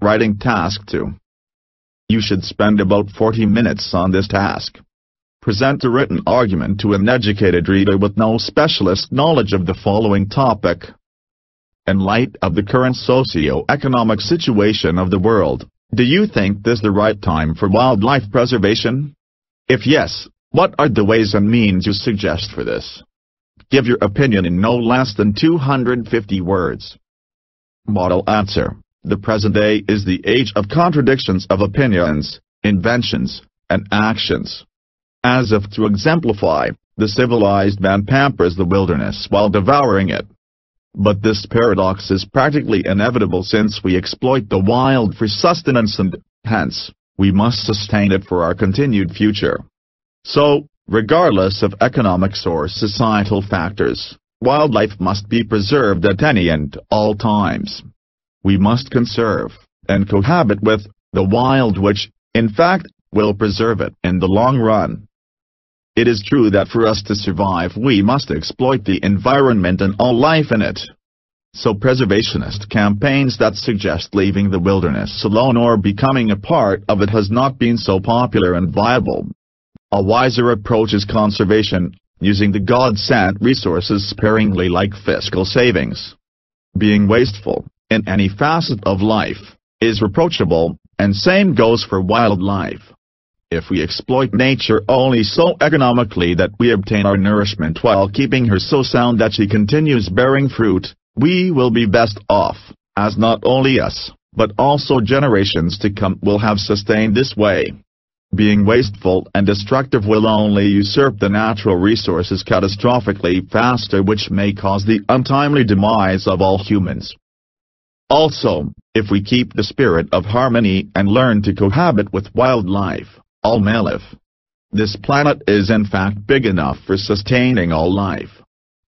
writing task 2. You should spend about 40 minutes on this task. Present a written argument to an educated reader with no specialist knowledge of the following topic. In light of the current socio-economic situation of the world, do you think this is the right time for wildlife preservation? If yes, what are the ways and means you suggest for this? Give your opinion in no less than 250 words. Model answer. The present day is the age of contradictions of opinions, inventions, and actions. As if to exemplify, the civilized man pampers the wilderness while devouring it. But this paradox is practically inevitable since we exploit the wild for sustenance and, hence, we must sustain it for our continued future. So, regardless of economics or societal factors, wildlife must be preserved at any and all times. We must conserve and cohabit with the wild which, in fact, will preserve it in the long run. It is true that for us to survive we must exploit the environment and all life in it. So preservationist campaigns that suggest leaving the wilderness alone or becoming a part of it has not been so popular and viable. A wiser approach is conservation, using the God-sent resources sparingly like fiscal savings. Being wasteful, in any facet of life, is reproachable, and same goes for wildlife. If we exploit nature only so economically that we obtain our nourishment while keeping her so sound that she continues bearing fruit, we will be best off, as not only us, but also generations to come will have sustained this way. Being wasteful and destructive will only usurp the natural resources catastrophically faster, which may cause the untimely demise of all humans. Also, if we keep the spirit of harmony and learn to cohabit with wildlife, all may live. This planet is in fact big enough for sustaining all life.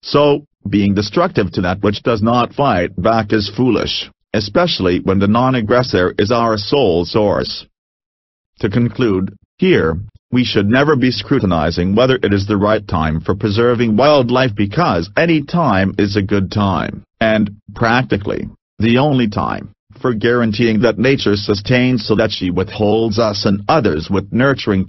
So, being destructive to that which does not fight back is foolish, especially when the non-aggressor is our sole source. To conclude, here, we should never be scrutinizing whether it is the right time for preserving wildlife because any time is a good time, and, practically, the only time, for guaranteeing that nature sustains so that she withholds us and others with nurturing